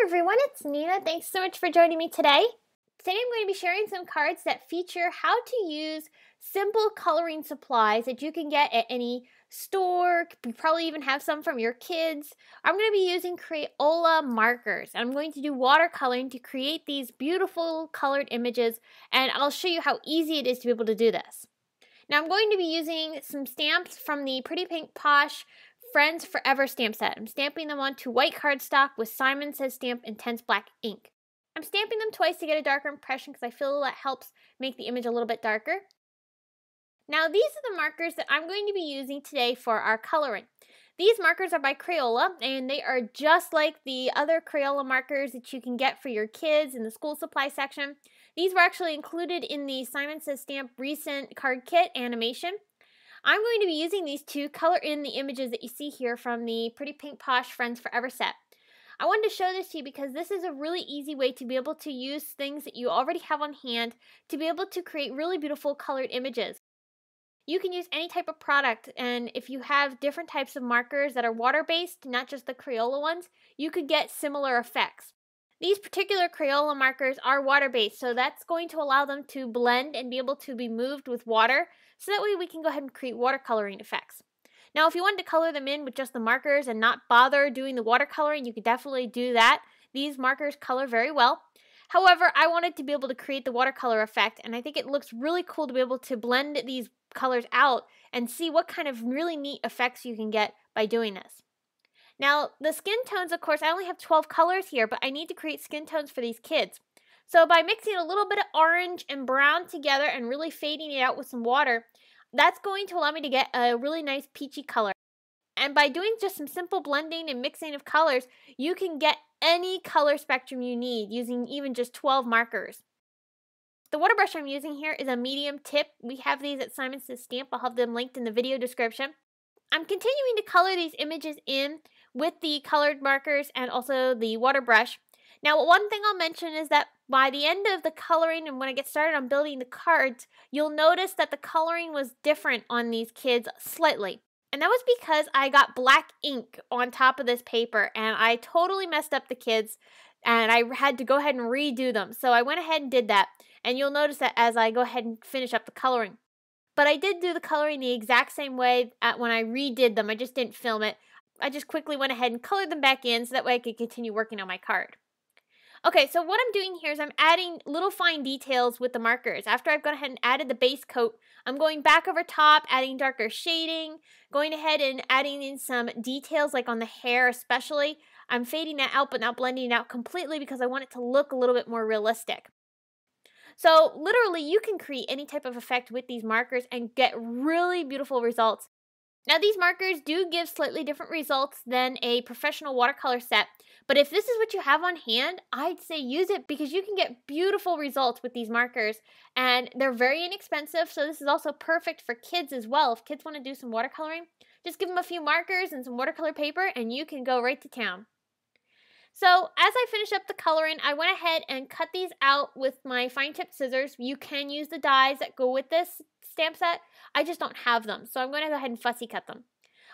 Hi everyone, it's Nina. Thanks so much for joining me today. Today I'm going to be sharing some cards that feature how to use simple coloring supplies that you can get at any store. You probably even have some from your kids. I'm going to be using Crayola markers. I'm going to do watercoloring to create these beautiful colored images, and I'll show you how easy it is to be able to do this. Now I'm going to be using some stamps from the Pretty Pink Posh Friends Forever stamp set. I'm stamping them onto white cardstock with Simon Says Stamp Intense Black ink. I'm stamping them twice to get a darker impression because I feel that helps make the image a little bit darker. Now these are the markers that I'm going to be using today for our coloring. These markers are by Crayola, and they are just like the other Crayola markers that you can get for your kids in the school supply section. These were actually included in the Simon Says Stamp recent card kit animation. I'm going to be using these to color in the images that you see here from the Pretty Pink Posh Friends Forever set. I wanted to show this to you because this is a really easy way to be able to use things that you already have on hand to be able to create really beautiful colored images. You can use any type of product, and if you have different types of markers that are water-based, not just the Crayola ones, you could get similar effects. These particular Crayola markers are water-based, so that's going to allow them to blend and be able to be moved with water, so that way we can go ahead and create watercoloring effects. Now, if you wanted to color them in with just the markers and not bother doing the watercoloring, you could definitely do that. These markers color very well. However, I wanted to be able to create the watercolor effect, and I think it looks really cool to be able to blend these colors out and see what kind of really neat effects you can get by doing this. Now, the skin tones, of course, I only have 12 colors here, but I need to create skin tones for these kids. So by mixing a little bit of orange and brown together and really fading it out with some water, that's going to allow me to get a really nice peachy color. And by doing just some simple blending and mixing of colors, you can get any color spectrum you need using even just 12 markers. The water brush I'm using here is a medium tip. We have these at Simon Says Stamp. I'll have them linked in the video description. I'm continuing to color these images in with the colored markers and also the water brush. Now, one thing I'll mention is that by the end of the coloring and when I get started on building the cards, you'll notice that the coloring was different on these kids slightly. And that was because I got black ink on top of this paper and I totally messed up the kids and I had to go ahead and redo them. So I went ahead and did that, and you'll notice that as I go ahead and finish up the coloring. But I did do the coloring the exact same way when I redid them. I just didn't film it. I just quickly went ahead and colored them back in so that way I could continue working on my card. Okay, so what I'm doing here is I'm adding little fine details with the markers. After I've gone ahead and added the base coat, I'm going back over top, adding darker shading, going ahead and adding in some details like on the hair especially. I'm fading that out but not blending it out completely because I want it to look a little bit more realistic. So literally you can create any type of effect with these markers and get really beautiful results. Now these markers do give slightly different results than a professional watercolor set, but if this is what you have on hand, I'd say use it because you can get beautiful results with these markers, and they're very inexpensive, so this is also perfect for kids as well. If kids want to do some watercoloring, just give them a few markers and some watercolor paper and you can go right to town. So as I finish up the coloring, I went ahead and cut these out with my fine tip scissors. You can use the dies that go with this stamp set. I just don't have them, so I'm going to go ahead and fussy cut them.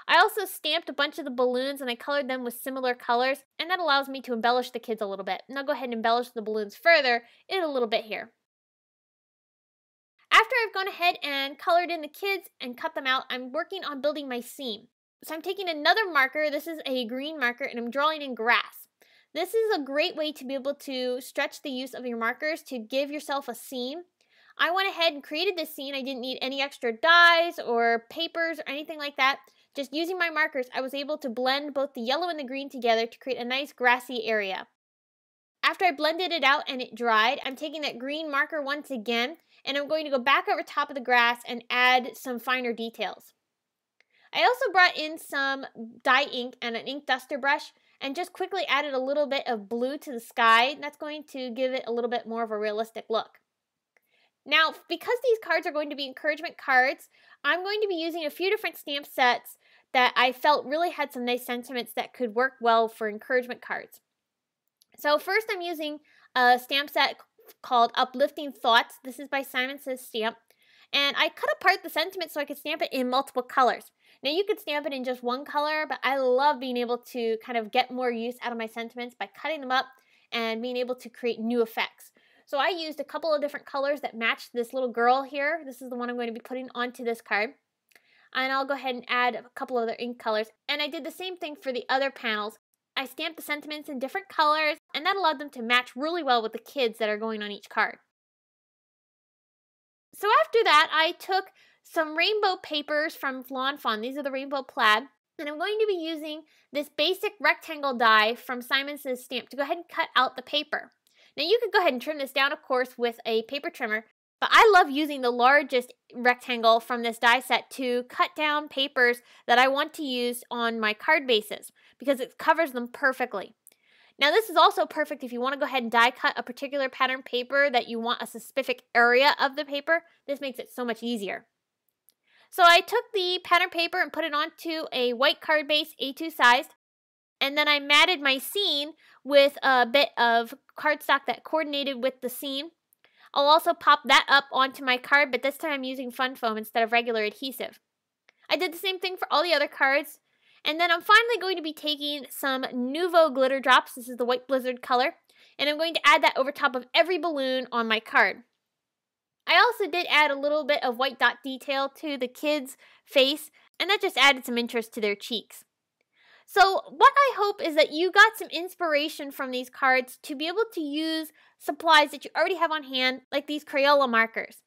I also stamped a bunch of the balloons and I colored them with similar colors, and that allows me to embellish the kids a little bit. And I'll go ahead and embellish the balloons further in a little bit here. After I've gone ahead and colored in the kids and cut them out, I'm working on building my seam. So I'm taking another marker. This is a green marker, and I'm drawing in grass. This is a great way to be able to stretch the use of your markers to give yourself a seam. I went ahead and created this scene. I didn't need any extra dies or papers or anything like that. Just using my markers, I was able to blend both the yellow and the green together to create a nice grassy area. After I blended it out and it dried, I'm taking that green marker once again, and I'm going to go back over top of the grass and add some finer details. I also brought in some dye ink and an ink duster brush and just quickly added a little bit of blue to the sky. That's going to give it a little bit more of a realistic look. Now, because these cards are going to be encouragement cards, I'm going to be using a few different stamp sets that I felt really had some nice sentiments that could work well for encouragement cards. So first I'm using a stamp set called Uplifting Thoughts. This is by Simon Says Stamp. And I cut apart the sentiment so I could stamp it in multiple colors. Now you could stamp it in just one color, but I love being able to kind of get more use out of my sentiments by cutting them up and being able to create new effects. So I used a couple of different colors that matched this little girl here. This is the one I'm going to be putting onto this card. And I'll go ahead and add a couple other ink colors. And I did the same thing for the other panels. I stamped the sentiments in different colors, and that allowed them to match really well with the kids that are going on each card. So after that, I took some rainbow papers from Lawn Fawn. These are the rainbow plaid. And I'm going to be using this basic rectangle die from Simon Says Stamp to go ahead and cut out the paper. Now you could go ahead and trim this down, of course, with a paper trimmer. But I love using the largest rectangle from this die set to cut down papers that I want to use on my card bases because it covers them perfectly. Now this is also perfect if you want to go ahead and die cut a particular pattern paper that you want a specific area of the paper. This makes it so much easier. So I took the pattern paper and put it onto a white card base, A2 sized, and then I matted my scene with a bit of cardstock that coordinated with the scene. I'll also pop that up onto my card, but this time I'm using fun foam instead of regular adhesive. I did the same thing for all the other cards. And then I'm finally going to be taking some Nuvo glitter drops. This is the White Blizzard color. And I'm going to add that over top of every balloon on my card. I also did add a little bit of white dot detail to the kid's face, and that just added some interest to their cheeks. So what I hope is that you got some inspiration from these cards to be able to use supplies that you already have on hand, like these Crayola markers.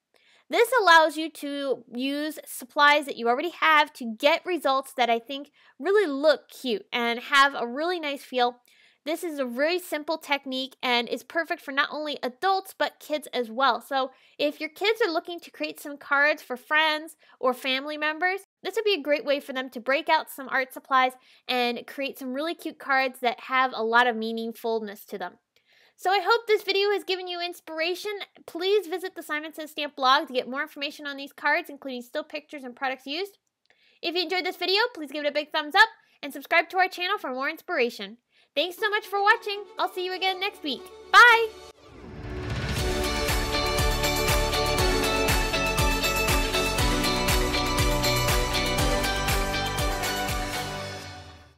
This allows you to use supplies that you already have to get results that I think really look cute and have a really nice feel. This is a very simple technique and is perfect for not only adults but kids as well. So if your kids are looking to create some cards for friends or family members, this would be a great way for them to break out some art supplies and create some really cute cards that have a lot of meaningfulness to them. So I hope this video has given you inspiration. Please visit the Simon Says Stamp blog to get more information on these cards, including still pictures and products used. If you enjoyed this video, please give it a big thumbs up and subscribe to our channel for more inspiration. Thanks so much for watching. I'll see you again next week. Bye!